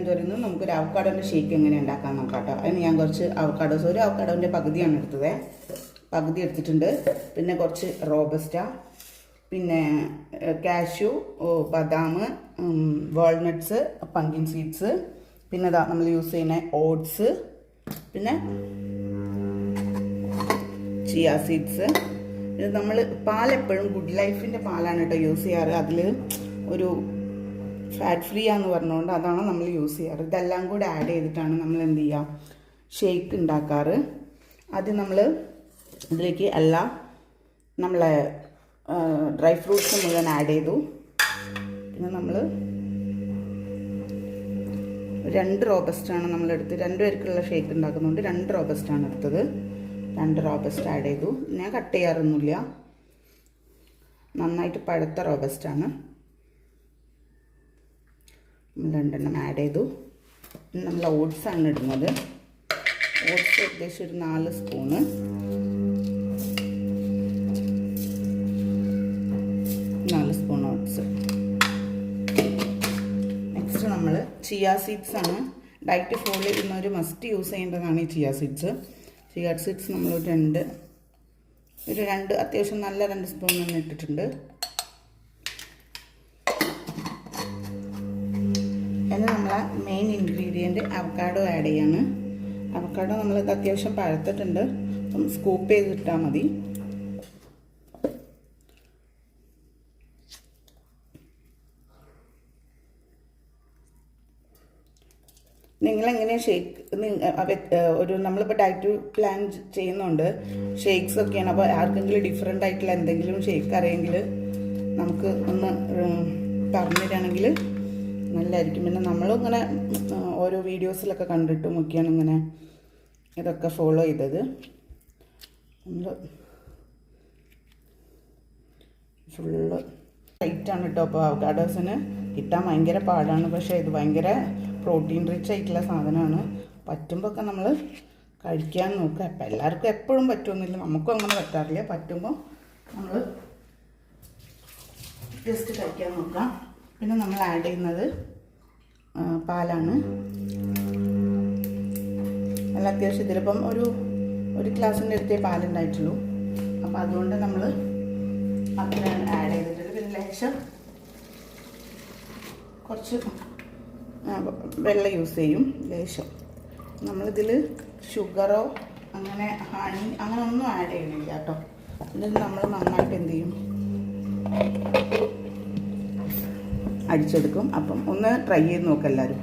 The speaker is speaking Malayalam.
ചെയ്ത് വരുന്നത് നമുക്കൊരു അവക്കാഡോൻ്റെ ഷേക്ക് എങ്ങനെ ഉണ്ടാക്കാൻ നോക്കാം കേട്ടോ. അതിന് ഞാൻ കുറച്ച് അവക്കാഡോസ്, ഒരു അവക്കാഡോൻ്റെ പകുതിയാണ് എടുത്തത്, പകുതി എടുത്തിട്ടുണ്ട്. പിന്നെ കുറച്ച് റോബസ്റ്റ, പിന്നെ കാഷ്യൂ, ബദാം, വാൾനട്ട്സ്, പംകിൻ സീഡ്സ്, പിന്നെ ഇതാ നമ്മൾ യൂസ് ചെയ്യുന്ന ഓട്സ്, പിന്നെ ചിയ സീഡ്സ്. ഇത് നമ്മൾ പാലെപ്പോഴും ഗുഡ് ലൈഫിൻ്റെ പാലാണ് കേട്ടോ യൂസ് ചെയ്യാറ്. അതിൽ ഒരു ഫാറ്റ് ഫ്രീ ആണെന്ന് പറഞ്ഞുകൊണ്ട് അതാണ് നമ്മൾ യൂസ് ചെയ്യാറ്. ഇതെല്ലാം കൂടെ ആഡ് ചെയ്തിട്ടാണ് നമ്മൾ എന്ത് ചെയ്യുക, ഷേക്ക് ഉണ്ടാക്കാറ്. ആദ്യം നമ്മൾ ഇതിലേക്ക് എല്ലാം നമ്മളെ ഡ്രൈ ഫ്രൂട്ട്സ് മുഴുവൻ ആഡ് ചെയ്തു. പിന്നെ നമ്മൾ 2 റോബസ്റ്റാണ് നമ്മളെടുത്ത്, 2 പേർക്കുള്ള ഷേക്ക് ഉണ്ടാക്കുന്നുണ്ട് 2 റോബസ്റ്റാണ് എടുത്തത്. 2 റോബസ്റ്റ് ആഡ് ചെയ്തു. ഞാൻ കട്ട് ചെയ്യാറൊന്നുമില്ല, നന്നായിട്ട് പഴുത്ത റോബസ്റ്റാണ്. 2 ആഡ് ചെയ്തു. പിന്നെ നമ്മൾ ഓട്സാണ് ഇടുന്നത്. ഓട്സ് ഏകദേശം ഒരു 4 സ്പൂണ്. ഓട്സ്. നെക്സ്റ്റ് നമ്മൾ ചിയ സീഡ്സ് ആണ്. ഡയറ്റ് ഫോളോ ചെയ്യുന്നവർ മസ്റ്റ് യൂസ് ചെയ്യേണ്ടതാണ് ഈ ചിയ സീഡ്സ്. ചിയ സീഡ്സ് നമ്മൾ ഒരു 2 അത്യാവശ്യം നല്ല 2 സ്പൂൺ തന്നെ ഇട്ടിട്ടുണ്ട്. ഇനി നമ്മളെ മെയിൻ ഇൻഗ്രീഡിയൻറ്റ് അവക്കാഡോ ആഡ് ചെയ്യാണ്. അവക്കാഡോ നമ്മളിത് അത്യാവശ്യം പഴുത്തിട്ടുണ്ട്, അപ്പം സ്കൂപ്പ് ചെയ്തിട്ടാൽ മതി. നിങ്ങളെങ്ങനെയാണ് ഷേക്ക് ഒരു നമ്മളിപ്പോൾ ഡയറ്റ് പ്ലാൻ ചെയ്യുന്നുണ്ട്, ഷേക്സ് ഒക്കെയാണ്. അപ്പോൾ ആർക്കെങ്കിലും ഡിഫറെൻ്റ് ആയിട്ടുള്ള എന്തെങ്കിലും ഷേക്ക് അറിയെങ്കിൽ നമുക്ക് ഒന്ന് പറഞ്ഞു തരികയാണെങ്കിൽ നല്ലതായിരിക്കും. പിന്നെ നമ്മളിങ്ങനെ ഓരോ വീഡിയോസിലൊക്കെ കണ്ടിട്ടും ഒക്കെയാണ് ഇങ്ങനെ ഇതൊക്കെ ഫോളോ ചെയ്തത്. നമ്മൾ ഫുള്ള് ടൈറ്റാണ് കേട്ടോ. അപ്പോൾ അവക്കാഡോസിന് കിട്ടാൻ ഭയങ്കര പാടാണ്, പക്ഷേ ഇത് ഭയങ്കര പ്രോട്ടീൻ റിച്ച് ആയിട്ടുള്ള സാധനമാണ്. പറ്റുമ്പോൾ ഒക്കെ നമ്മൾ കഴിക്കാൻ നോക്കുക. അപ്പം എല്ലാവർക്കും എപ്പോഴും പറ്റുമെന്നില്ല, നമുക്കും അങ്ങനെ പറ്റാറില്ല. പറ്റുമ്പോൾ നമ്മൾ ജസ്റ്റ് കഴിക്കാൻ നോക്കാം. പിന്നെ നമ്മൾ ആഡ് ചെയ്യുന്നത് പാലാണ്. നല്ല അത്യാവശ്യം ഇതിലിപ്പം ഒരു ഗ്ലാസിൻ്റെ അടുത്തേ പാലുണ്ടായിട്ടുള്ളൂ. അപ്പോൾ അതുകൊണ്ട് നമ്മൾ അത്രയാണ് ആഡ് ചെയ്തിട്ടുള്ളത്. പിന്നെ ലേശം കുറച്ച് വെള്ളം യൂസ് ചെയ്യും, ലേശം. നമ്മളിതിൽ ഷുഗറോ അങ്ങനെ ഹണി അങ്ങനെ ഒന്നും ആഡ് ചെയ്യണില്ല കേട്ടോ. എന്നിട്ട് നമ്മൾ നന്നായിട്ട് എന്ത് ചെയ്യും, അടിച്ചെടുക്കും. അപ്പം ഒന്ന് ട്രൈ ചെയ്ത് നോക്കാം എല്ലാവരും.